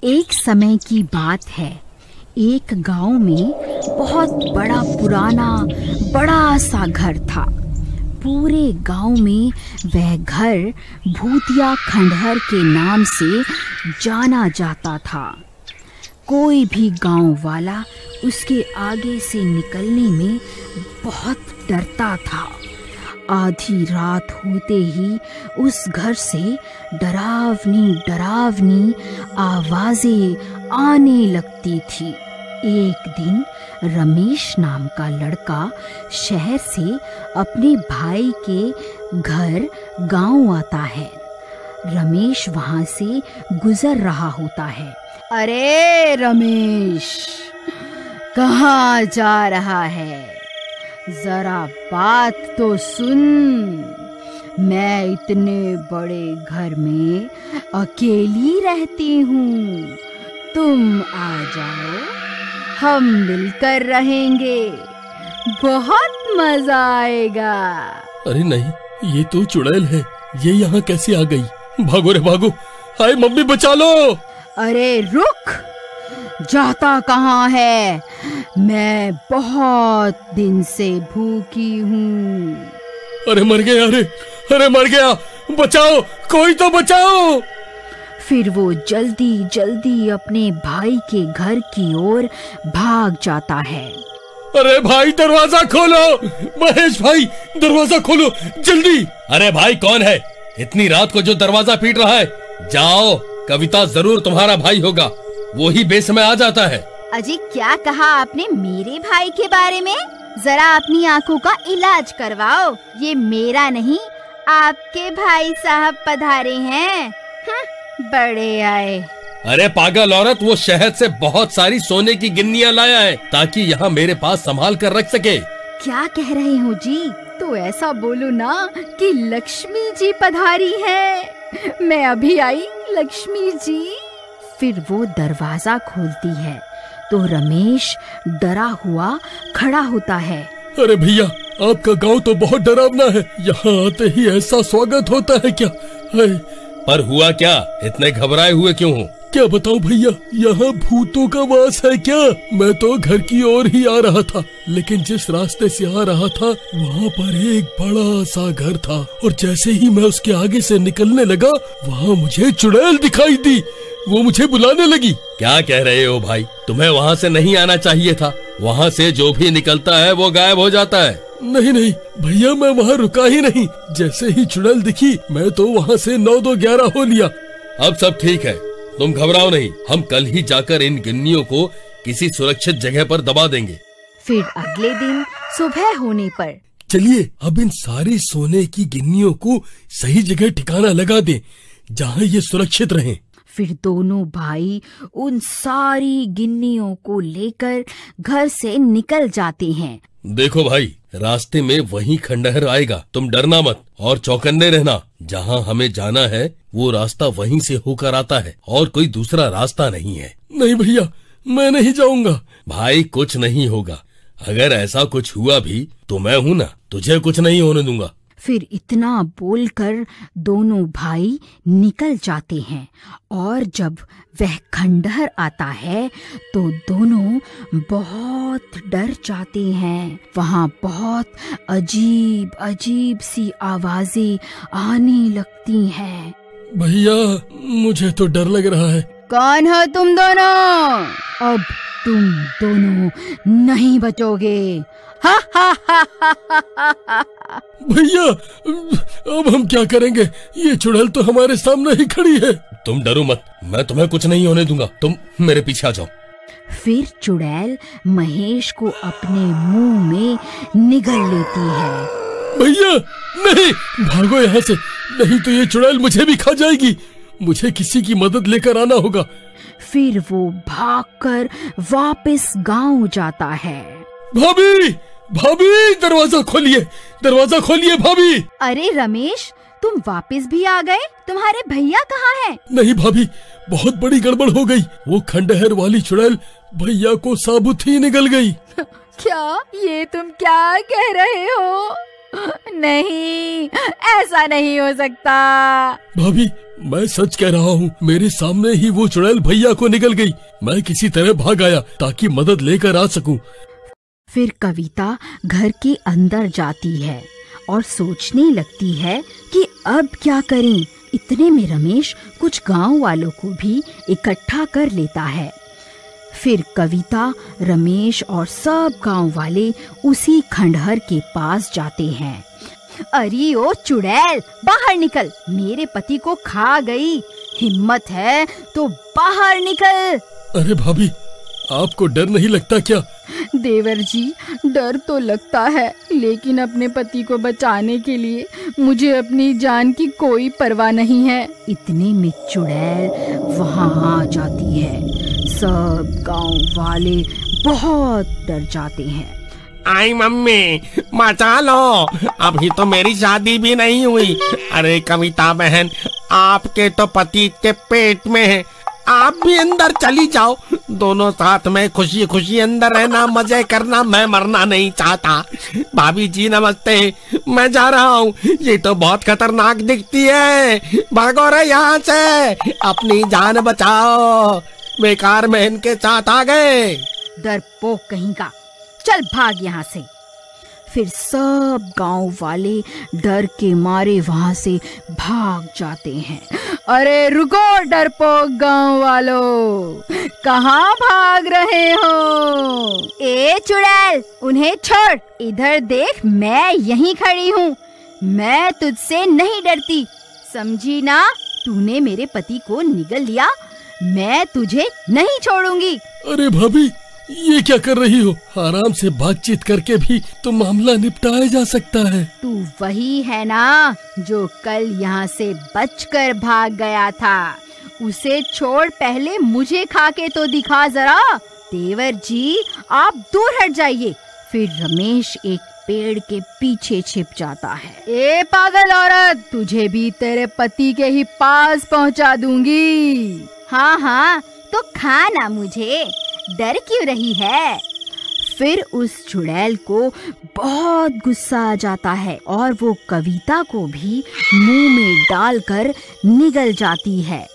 एक समय की बात है। एक गांव में बहुत बड़ा पुराना बड़ा सा घर था। पूरे गांव में वह घर भूतिया खंडहर के नाम से जाना जाता था। कोई भी गांव वाला उसके आगे से निकलने में बहुत डरता था। आधी रात होते ही उस घर से डरावनी डरावनी आवाजें आने लगती थी। एक दिन रमेश नाम का लड़का शहर से अपने भाई के घर गांव आता है। रमेश वहां से गुजर रहा होता है। अरे रमेश, कहाँ जा रहा है? जरा बात तो सुन। मैं इतने बड़े घर में अकेली रहती हूँ। तुम आ जाओ, हम मिलकर रहेंगे, बहुत मजा आएगा। अरे नहीं, ये तो चुड़ैल है। ये यहाँ कैसे आ गई? भागो रे भागो, हाय मम्मी बचा लो। अरे रुक, जाता कहाँ है? मैं बहुत दिन से भूखी हूँ। अरे मर गया, अरे मर गया, बचाओ, कोई तो बचाओ। फिर वो जल्दी जल्दी अपने भाई के घर की ओर भाग जाता है। अरे भाई दरवाजा खोलो, महेश भाई दरवाजा खोलो जल्दी। अरे भाई कौन है इतनी रात को जो दरवाजा पीट रहा है? जाओ, कविता जरूर तुम्हारा भाई होगा, वो ही बेसमय आ जाता है। अजी क्या कहा आपने मेरे भाई के बारे में? जरा अपनी आंखों का इलाज करवाओ। ये मेरा नहीं, आपके भाई साहब पधारे हैं। बड़े आए। अरे पागल औरत, वो शहर से बहुत सारी सोने की गिन्नियां लाया है ताकि यहाँ मेरे पास संभाल कर रख सके। क्या कह रहे हो जी? तो ऐसा बोलो ना कि लक्ष्मी जी पधारी है। मैं अभी आई लक्ष्मी जी। फिर वो दरवाजा खोलती है तो रमेश डरा हुआ खड़ा होता है। अरे भैया, आपका गांव तो बहुत डरावना है। यहाँ आते ही ऐसा स्वागत होता है क्या? पर हुआ क्या? इतने घबराए हुए क्यों हो? क्या बताऊं भैया, यहाँ भूतों का वास है क्या? मैं तो घर की ओर ही आ रहा था, लेकिन जिस रास्ते से आ रहा था वहाँ पर एक बड़ा सा घर था, और जैसे ही मैं उसके आगे से निकलने लगा वहाँ मुझे चुड़ैल दिखाई दी। वो मुझे बुलाने लगी। क्या कह रहे हो भाई? तुम्हें वहाँ से नहीं आना चाहिए था। वहाँ से जो भी निकलता है वो गायब हो जाता है। नहीं भैया, मैं वहाँ रुका ही नहीं। जैसे ही चुड़ैल दिखी मैं तो वहाँ से 9-2-11 हो लिया। अब सब ठीक है, तुम घबराओ नहीं। हम कल ही जाकर इन गिन्नियों को किसी सुरक्षित जगह पर दबा देंगे। फिर अगले दिन सुबह होने पर चलिए अब इन सारी सोने की गिन्नियों को सही जगह ठिकाना लगा दें, जहाँ ये सुरक्षित रहें। फिर दोनों भाई उन सारी गिन्नियों को लेकर घर से निकल जाते हैं। देखो भाई, रास्ते में वही खंडहर आएगा, तुम डरना मत और चौकन्ने रहना। जहाँ हमें जाना है वो रास्ता वहीं से होकर आता है और कोई दूसरा रास्ता नहीं है। नहीं भैया, मैं नहीं जाऊंगा। भाई कुछ नहीं होगा, अगर ऐसा कुछ हुआ भी तो मैं हूँ ना, तुझे कुछ नहीं होने दूंगा। फिर इतना बोलकर दोनों भाई निकल जाते हैं, और जब वह खंडहर आता है तो दोनों बहुत डर जाते हैं। वहाँ बहुत अजीब अजीब सी आवाजें आने लगती हैं। भैया मुझे तो डर लग रहा है। कौन हो तुम दोनों? अब तुम दोनों नहीं बचोगे। हा हा हा हा हा। भैया अब हम क्या करेंगे? ये चुड़ैल तो हमारे सामने ही खड़ी है। तुम डरो मत, मैं तुम्हें कुछ नहीं होने दूंगा, तुम मेरे पीछे आ जाओ। फिर चुड़ैल महेश को अपने मुंह में निगल लेती है। भैया नहीं, भागो यहाँ से, नहीं तो ये चुड़ैल मुझे भी खा जाएगी। मुझे किसी की मदद लेकर आना होगा। फिर वो भागकर वापस गांव जाता है। भाभी, भाभी दरवाजा खोलिए, दरवाजा खोलिए भाभी। अरे रमेश, तुम वापस भी आ गए? तुम्हारे भैया कहाँ हैं? नहीं भाभी, बहुत बड़ी गड़बड़ हो गई। वो खंडहर वाली चुड़ैल भैया को साबुत ही निगल गई। क्या? ये तुम क्या कह रहे हो? नहीं, ऐसा नहीं हो सकता। भाभी, मैं सच कह रहा हूँ, मेरे सामने ही वो चुड़ैल भैया को निगल गई। मैं किसी तरह भाग आया ताकि मदद लेकर आ सकूं। फिर कविता घर के अंदर जाती है और सोचने लगती है कि अब क्या करें। इतने में रमेश कुछ गांव वालों को भी इकट्ठा कर लेता है। फिर कविता, रमेश और सब गांव वाले उसी खंडहर के पास जाते हैं। अरे ओ चुड़ैल, बाहर निकल, मेरे पति को खा गई। हिम्मत है तो बाहर निकल। अरे भाभी, आपको डर नहीं लगता क्या? देवर जी, डर तो लगता है, लेकिन अपने पति को बचाने के लिए मुझे अपनी जान की कोई परवाह नहीं है। इतने में चुड़ैल वहाँ आ जाती है। सब गांव वाले बहुत डर जाते हैं। आई मम्मी, बचा लो, अभी तो मेरी शादी भी नहीं हुई। अरे कविता बहन, आपके तो पति के पेट में है, आप भी अंदर चली जाओ। दोनों साथ में खुशी खुशी अंदर रहना, मजे करना। मैं मरना नहीं चाहता। भाभी जी नमस्ते, मैं जा रहा हूँ। ये तो बहुत खतरनाक दिखती है, भागो रे यहाँ से, अपनी जान बचाओ। बेकार में इनके साथ आ गए। डरपोक कहीं का, चल भाग यहाँ से। फिर सब गांव वाले डर के मारे वहां से भाग जाते हैं। अरे रुको डरपोक गांव वालों, कहाँ भाग रहे हो? ए चुड़ैल, उन्हें छोड़, इधर देख, मैं यहीं खड़ी हूँ। मैं तुझसे नहीं डरती, समझी ना? तूने मेरे पति को निगल लिया, मैं तुझे नहीं छोड़ूंगी। अरे भाभी, ये क्या कर रही हो? आराम से बातचीत करके भी तो मामला निपटाया जा सकता है। तू वही है ना जो कल यहाँ से बचकर भाग गया था। उसे छोड़, पहले मुझे खा के तो दिखा जरा। देवर जी, आप दूर हट जाइए। फिर रमेश एक पेड़ के पीछे छिप जाता है। ए पागल औरत, तुझे भी तेरे पति के ही पास पहुँचा दूंगी। हाँ हाँ, तो खा ना मुझे, डर क्यों रही है? फिर उस चुड़ैल को बहुत गुस्सा आ जाता है और वो कविता को भी मुंह में डालकर निगल जाती है।